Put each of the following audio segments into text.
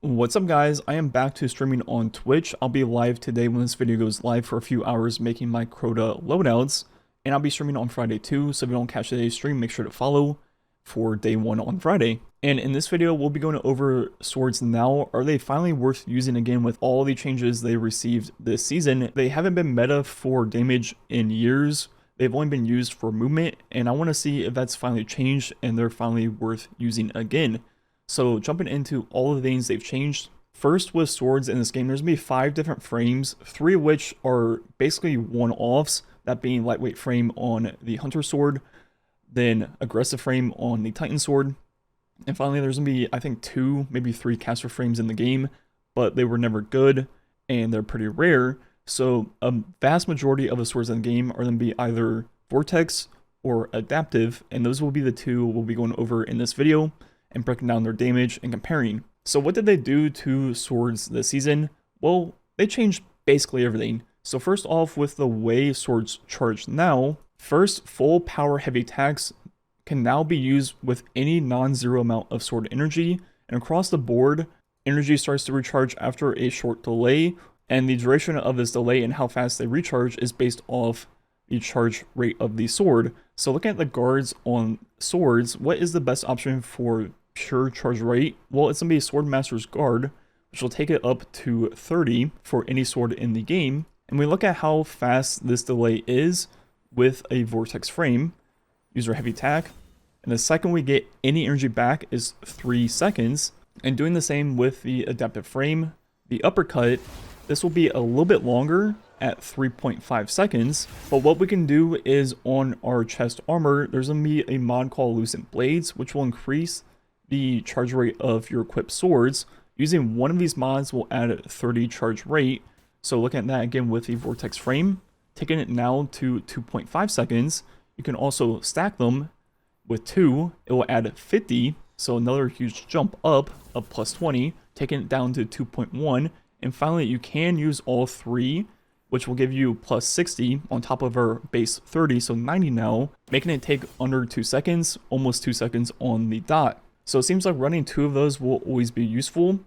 What's up guys, I am back to streaming on Twitch. I'll be live today when this video goes live for a few hours making my Crota loadouts. And I'll be streaming on Friday too, so if you don't catch today's stream, make sure to follow for day 1 on Friday. And in this video, we'll be going over swords now. Are they finally worth using again with all the changes they received this season? They haven't been meta for damage in years. They've only been used for movement, and I want to see if that's finally changed and they're finally worth using again. So jumping into all the things they've changed. First with swords in this game, there's going to be 5 different frames, 3 of which are basically one-offs, that being lightweight frame on the hunter sword, then aggressive frame on the titan sword, and finally there's going to be, I think, 2, maybe 3 caster frames in the game, but they were never good, and they're pretty rare, so a vast majority of the swords in the game are going to be either vortex or adaptive, and those will be the 2 we'll be going over in this video, and breaking down their damage and comparing. So what did they do to swords this season? Well, they changed basically everything. So first off, with the way swords charge now, first, full power heavy attacks can now be used with any non-zero amount of sword energy, and across the board, energy starts to recharge after a short delay, and the duration of this delay and how fast they recharge is based off the charge rate of the sword. So looking at the guards on swords, what is the best option for pure charge rate? Well, it's going to be Swordmaster's Guard, which will take it up to 30 for any sword in the game. And we look at how fast this delay is with a Vortex frame, user heavy attack, and the second we get any energy back is 3 seconds. And doing the same with the adaptive frame, the uppercut, this will be a little bit longer at 3.5 seconds, but what we can do is on our chest armor, there's going to be a mod called Lucent Blades, which will increase the charge rate of your equipped swords. Using one of these mods will add 30 charge rate. So looking at that again with the Vortex frame, taking it now to 2.5 seconds. You can also stack them with 2. It will add 50. So another huge jump up of plus 20, taking it down to 2.1. And finally, you can use all 3, which will give you plus 60 on top of our base 30, so 90 now, making it take under 2 seconds, almost 2 seconds on the dot. So it seems like running 2 of those will always be useful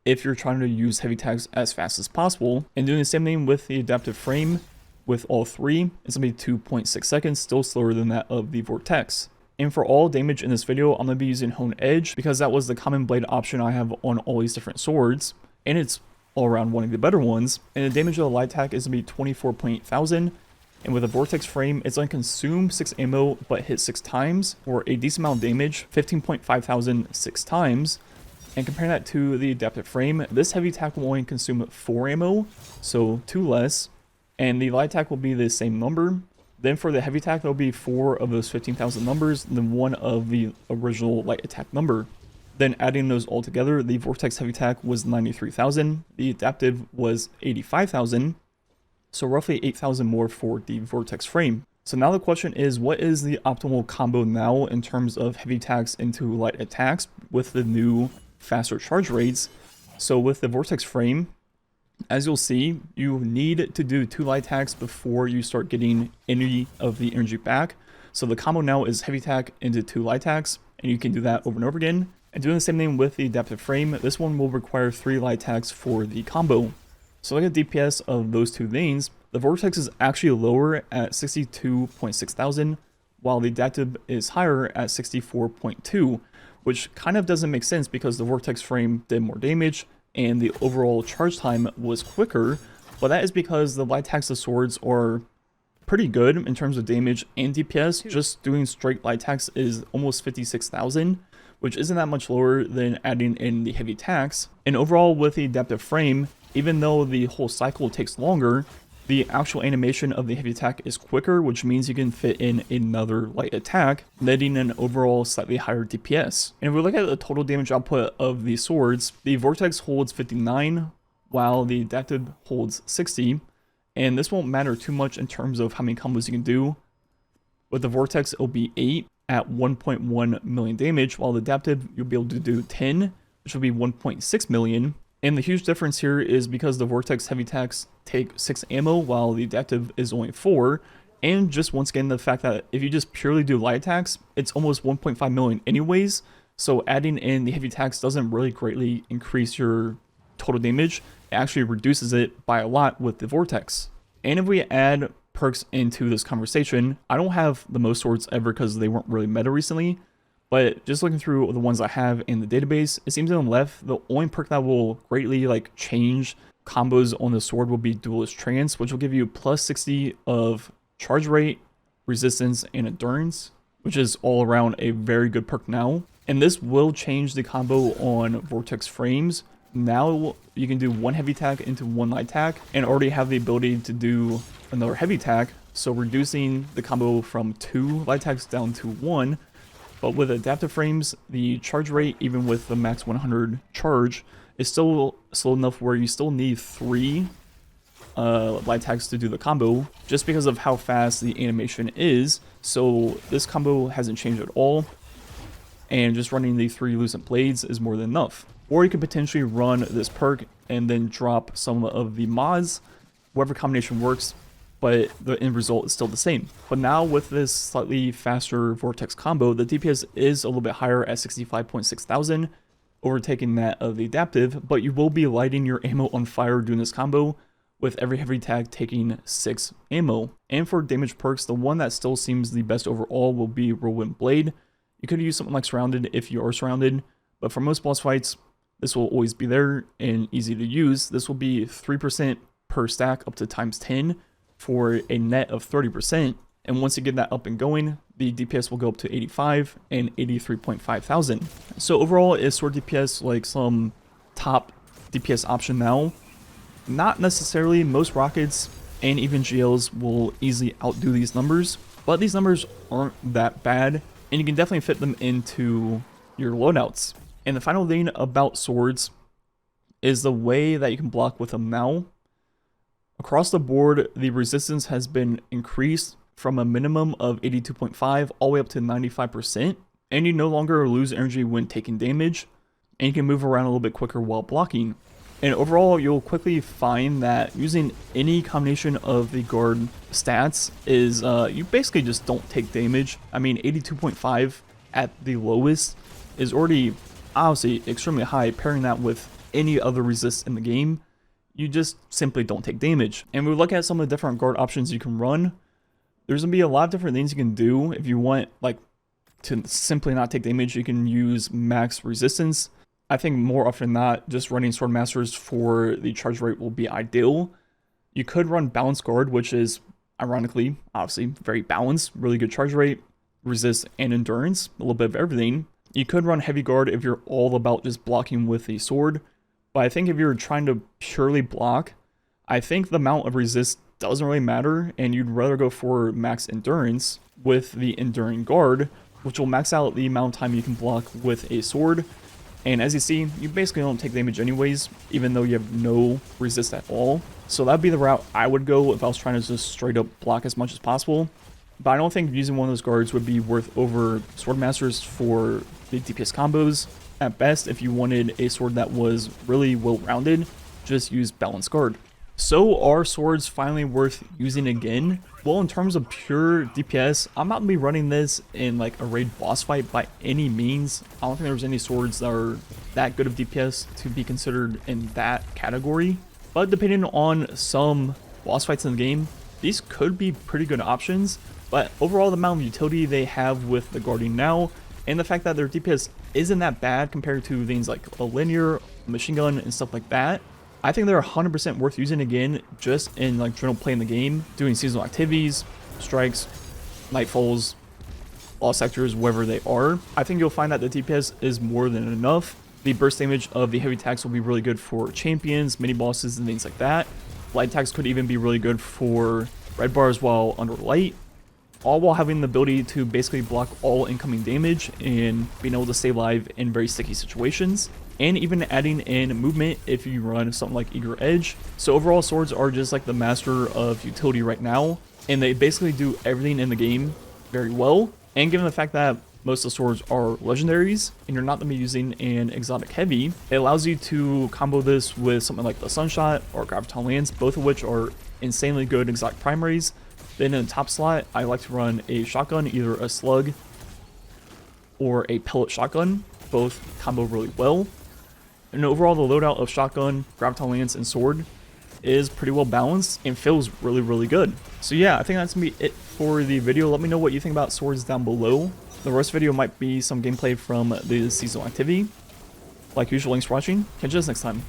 if you're trying to use heavy attacks as fast as possible. And doing the same thing with the adaptive frame with all 3, it's going to be 2.6 seconds, still slower than that of the Vortex. And for all damage in this video, I'm going to be using Hone Edge because that was the common blade option I have on all these different swords, and it's all around one of the better ones. And the damage of the light attack is going to be 24.8 thousand. And with a Vortex frame, it's going to consume 6 ammo, but hit 6 times, or a decent amount of damage, 15.5 thousand 6 times. And comparing that to the adaptive frame, this heavy attack will only consume 4 ammo, so 2 less. And the light attack will be the same number. Then for the heavy attack, there'll be 4 of those 15,000 numbers, and then 1 of the original light attack number. Then adding those all together, the Vortex heavy attack was 93,000, the adaptive was 85,000. So roughly 8,000 more for the Vortex frame. So now the question is, what is the optimal combo now in terms of heavy attacks into light attacks with the new faster charge rates? So with the Vortex frame, as you'll see, you need to do 2 light attacks before you start getting any of the energy back. So the combo now is heavy attack into 2 light attacks, and you can do that over and over again. And doing the same thing with the adaptive frame, this one will require 3 light attacks for the combo. So look at DPS of those 2 things. The Vortex is actually lower at 62.6 thousand, while the adaptive is higher at 64.2, which kind of doesn't make sense because the Vortex frame did more damage and the overall charge time was quicker, but that is because the light attacks of swords are pretty good in terms of damage and DPS. Just doing straight light attacks is almost 56,000, which isn't that much lower than adding in the heavy attacks. And overall with the adaptive frame, even though the whole cycle takes longer, the actual animation of the heavy attack is quicker, which means you can fit in another light attack, netting an overall slightly higher DPS. And if we look at the total damage output of the swords, the Vortex holds 59, while the adaptive holds 60. And this won't matter too much in terms of how many combos you can do. With the Vortex, it'll be 8 at 1.1 million damage, while the adaptive, you'll be able to do 10, which will be 1.6 million. And the huge difference here is because the Vortex heavy attacks take 6 ammo while the adaptive is only 4, and just once again the fact that if you just purely do light attacks, it's almost 1.5 million anyways, So adding in the heavy attacks doesn't really greatly increase your total damage. It actually reduces it by a lot with the vortex. And if we add perks into this conversation, I don't have the most swords ever because they weren't really meta recently, but just looking through the ones I have in the database, it seems on the left, the only perk that will greatly like change combos on the sword will be Duelist Trance, which will give you plus 60 of charge rate, resistance, and endurance, which is all around a very good perk now. And this will change the combo on Vortex Frames. Now you can do one heavy attack into one light attack and already have the ability to do another heavy attack, so reducing the combo from 2 light attacks down to 1. But with adaptive frames, the charge rate, even with the max 100 charge, is still slow enough where you still need 3 light attacks to do the combo, just because of how fast the animation is. So this combo hasn't changed at all, and just running the 3 Lucent Blades is more than enough. Or you could potentially run this perk and then drop some of the mods, whatever combination works, but the end result is still the same. But now with this slightly faster Vortex combo, the DPS is a little bit higher at 65.6 thousand, overtaking that of the adaptive, but you will be lighting your ammo on fire doing this combo, with every heavy attack taking 6 ammo. And for damage perks, the one that still seems the best overall will be Whirlwind Blade. You could use something like Surrounded if you are surrounded, but for most boss fights, this will always be there and easy to use. This will be 3% per stack up to times 10 for a net of 30. And once you get that up and going, the DPS will go up to 85 and 83.5 thousand. So overall, is sword DPS like some top DPS option now? Not necessarily. Most rockets and even GLs will easily outdo these numbers, but these numbers aren't that bad, and you can definitely fit them into your loadouts. And the final thing about swords is the way that you can block with them now. Across the board, the resistance has been increased from a minimum of 82.5 all the way up to 95%, and you no longer lose energy when taking damage, and you can move around a little bit quicker while blocking. And overall, you'll quickly find that using any combination of the guard stats is, you basically just don't take damage. I mean, 82.5 at the lowest is already obviously extremely high. Pairing that with any other resist in the game, you just simply don't take damage. And we look at some of the different guard options you can run. There's gonna be a lot of different things you can do. If you want like to simply not take damage, you can use max resistance. I think more often than not, just running Sword Masters for the charge rate will be ideal. You could run Balance Guard, which is ironically, obviously, very balanced, really good charge rate, resist, and endurance, a little bit of everything. You could run Heavy Guard if you're all about just blocking with the sword, but I think if you're trying to purely block, I think the amount of resist doesn't really matter, and you'd rather go for max endurance with the Enduring Guard, which will max out the amount of time you can block with a sword. And as you see, you basically don't take damage anyways, even though you have no resist at all. So that'd be the route I would go if I was trying to just straight up block as much as possible. But I don't think using one of those guards would be worth over Sword Masters for the DPS combos. At best, if you wanted a sword that was really well-rounded, just use Balance Guard. So are swords finally worth using again? Well, in terms of pure DPS, I'm not going to be running this in like a raid boss fight by any means. I don't think there's any swords that are that good of DPS to be considered in that category. But depending on some boss fights in the game, these could be pretty good options. But overall, the amount of utility they have with the Guardian now, and the fact that their DPS isn't that bad compared to things like a linear, machine gun, and stuff like that, I think they're 100% worth using again, just in like general play in the game, doing seasonal activities, strikes, nightfalls, all sectors, wherever they are. I think you'll find that the DPS is more than enough. The burst damage of the heavy attacks will be really good for champions, mini bosses, and things like that. Light attacks could even be really good for red bars while under light, all while having the ability to basically block all incoming damage and being able to stay alive in very sticky situations. And even adding in movement if you run something like Eager Edge. So overall, swords are just like the master of utility right now, and they basically do everything in the game very well. And given the fact that most of the swords are legendaries, and you're not going to be using an exotic heavy, it allows you to combo this with something like the Sunshot or Graviton Lance, both of which are insanely good exotic primaries. Then in the top slot, I like to run a shotgun, either a slug or a pellet shotgun. Both combo really well. And overall, the loadout of shotgun, graviton lance, and sword is pretty well balanced and feels really, really good. So yeah, I think that's gonna be it for the video. Let me know what you think about swords down below. The rest video might be some gameplay from the seasonal activity. Like usual, thanks for watching. Catch you guys next time.